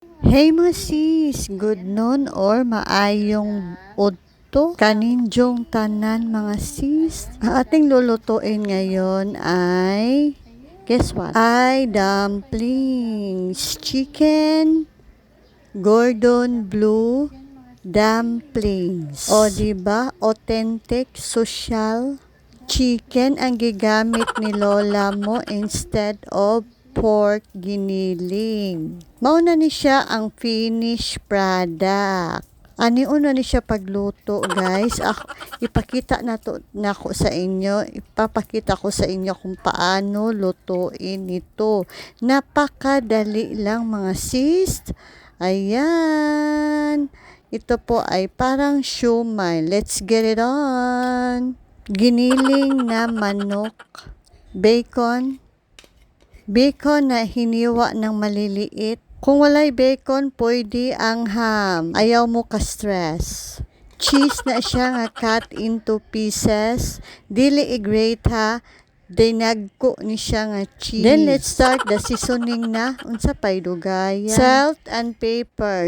Hey mga sis, good noon or maayong udto kaninjong tanan mga sis. Ang ating lulutuin ngayon ay, guess what? Ay dumplings, chicken, Gordon Blue dumplings. O diba, authentic, social chicken ang gigamit ni lola mo instead of pork giniling. Mauna ni siya ang finished product. Ani una ni siya pagluto, guys. Ipakita na ko sa inyo. Ipapakita ko sa inyo kung paano lutuin ito. Napakadali lang mga sis. Ayan. Ito po ay parang siomai. Let's get it on. Giniling na manok, bacon na hiniwa ng maliliit. Kung walay bacon, pwede ang ham. Ayaw mo ka-stress. Cheese na siya nga cut into pieces. Dili i-grate ha. Dinagko ni siya nga cheese. Then let's start the seasoning na. Unsa pay dugaya. Salt and pepper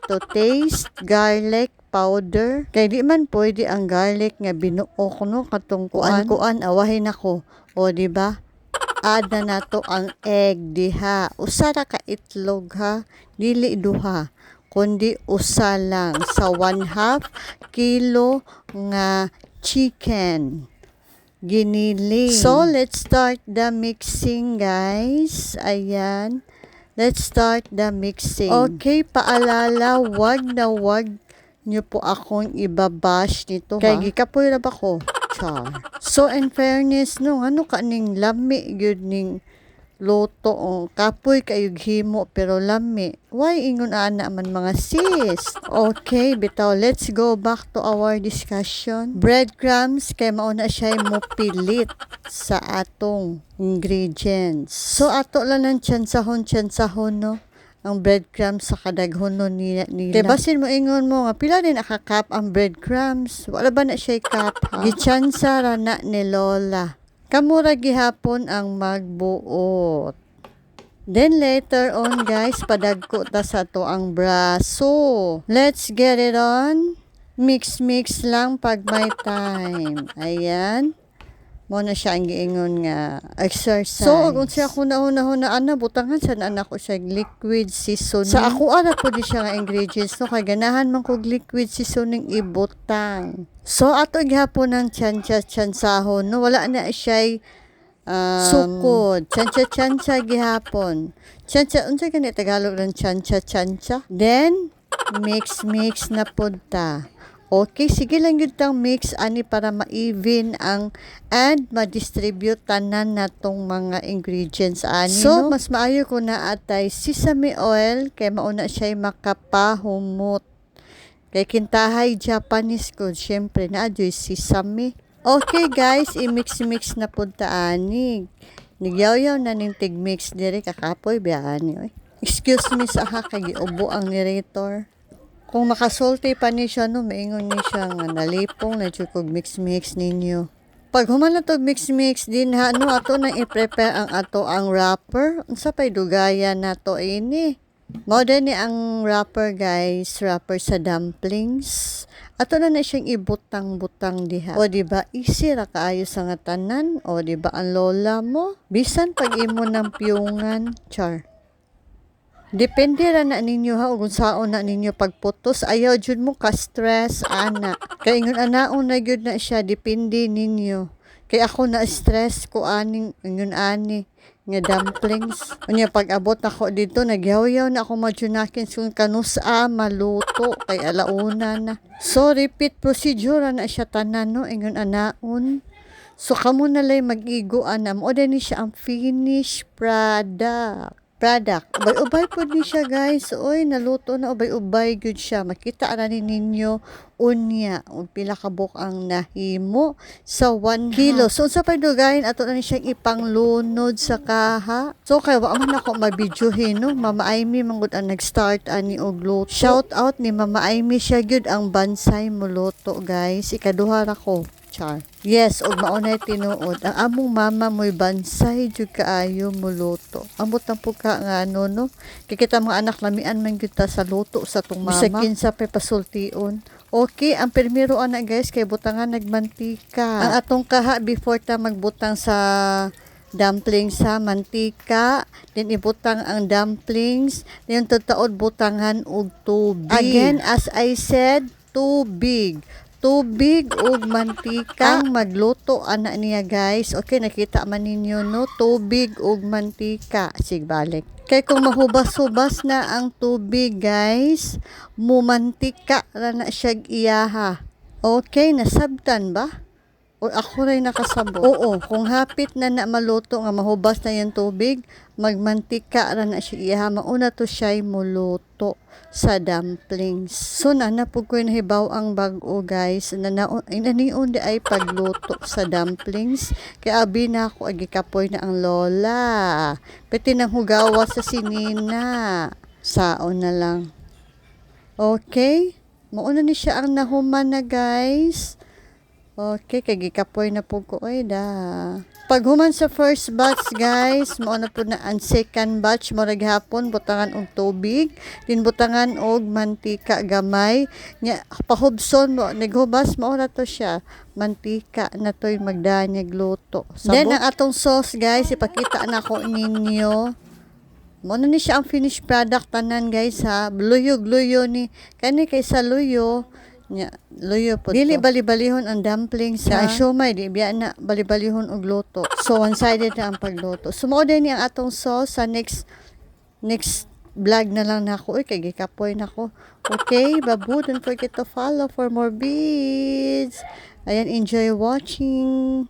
to taste. Garlic powder. Kay di man pwede ang garlic nga binuok no katong kuan awahin ako. O di ba? Add na nato ang egg diha. Usa ra ka itlog ha. Dili duha. Kundi usa lang sa 1/2 kilo nga chicken giniling. So, let's start the mixing, guys. Ayan. Let's start the mixing. Okay, paalala, wag nyo po akong ibabash nito, ha? Kaya gikapoy ra ba ko? Char. So, in fairness, no, ano kaning lami, yun ning loto, oh. Kapoy kayog himo, pero lami. Why ingon ana man mga sis? Okay, bitaw, let's go back to our discussion. Breadcrumbs, kay mauna siya mopilit sa atong ingredients. So, ato lang ng tsansahon, no? Ang breadcrumbs sa kadaghono nila. Kaya basin mo ingon mo nga pila din nakakap ang breadcrumbs. Wala ba na siya cup ha? Gitsansa ra na ni lola. Kamura gihapon ang magbuot. Then later on guys, padagko ta sa to ang braso. Let's get it on. Mix lang pag may time. Ayan. Mo na siya ang giingon nga exercise. So, kung siya kuna-una ana butangan sa anak ko siya liquid seasoning. Sa ako ara po di siya nga ingredients no kay ganahan man kog liquid seasoning ibutang. So, ato gihapon ng tsansahon no wala na siya sukod. Tsansa gihapon. Tsansa unsa gani Tagalog ng tsansa? Then mix na pud ta. Okay, sige lang yun tang mix ani para ma-even ang and ma-distribute tanan natong mga ingredients ani. So, no? Mas maayo ko na atay sesame oil kay mauna siya makapahumot. Kay kintahay Japanese ko, syempre na adyoy sesame. Okay guys, i-mix na pud ta ani. Nagyaw-yaw na ning tig-mix diri kakapoy biani. Excuse me sa ha kay giubo ang narrator. Kung makasulti pa ni siya, no, maingon ni siya nga nalipong na kog mix ninyo. Pag human na to mix din ha, no, ato na i-prepare ang ato ang wrapper. Unsa pay dugaya na to ini. Mao ni ang wrapper guys, wrapper sa dumplings. Ato na siyang ibutang-butang diha. O diba, easy ra kaayo sa nga tanan. O diba, ang lola mo, bisan pag imo ng piyungan, char. Depende ra na ninyo ha kung saon na ninyo pagputos ayaw jud mo ka stress ana kay ingon anaon na gyud na siya depende ninyo kay ako na stress ko aning ingon ani nga dumplings unya pag abot ako dito nagyaw-yaw na ako majunakin kung kanusa maluto kay alauna na so repeat procedure na siya tanan no ingon anaon so kamo na lay mag-iguan na mo ni siya ang finished product. Ubay-ubay po ni siya guys. Oy, naluto na ubay-ubay good siya. Makita na ninyo unya. Pila ka buok ang nahimo sa 1 kilo. So, sa pagdugayin, ato na siyang ipanglunod sa kaha. So, kaya wa man ako mabidyohin, no? Mama Amy, manggod ang nag-start ani og luto. Shout out ni Mama Amy siya good ang bansay mo luto guys. Ikaduha ra ko. Char. Yes, og maunay tinuod. Ang among mama mo'y bansay jud kaayo muluto. Ambot ang puka nga ano no. Kay kita mga anak lamian man gyud ta sa luto sa tong mama. Bisag kinsa pay pasultion. Okay, ang primero ana guys kay butangan nagmantika. Ang atong kaha before ta magbutang sa dumplings sa mantika, then ibutang ang dumplings, then tutaod butangan og tubig. Again, as I said, tubig ug mantika ang magluto ana niya guys. Okay, nakita man ninyo no, tubig ug mantika. Sig balik. Kay kung mahubas-hubas na ang tubig guys, mumantika ra na siya iyaha. Okay, nasabtan ba? O ako rin nakasabot. Oo, kung hapit na maluto nga mahubas na yung tubig, magmantika ra na siya iyaha. Mauna to siya muluto sa dumplings. So na po ko nahibaw ang bag-o guys. Inaniun di ay pagluto sa dumplings. Kaya abi na ako agikapoy na ang lola. Pwede nang hugawa sa sinina. Saon na lang. Okay? Mauna ni siya ang nahuman na guys. Okay, kay gikapoy na po ko ay da. Pag human sa first batch guys, mao na po na ang second batch mo hapon butangan og tubig, din butangan og mantika gamay. Nya pahubson mo naghubas mao na to siya. Mantika na to'y magdanyag luto. Then ang atong sauce guys, ipakita na ko ninyo. Mo na ni siya ang finished product tanan guys ha. Luyo ni kani kay sa luyo. Nya luyo po. Dili bali-balihon ang dumplings sa siomay di biya na bali-balihon og luto. So one-sided na ang pagluto. Sumo din ang atong sauce sa next vlog na lang nako. Kay gikapoy nako. Okay, babu, don't forget to follow for more beads. Ayan, enjoy watching.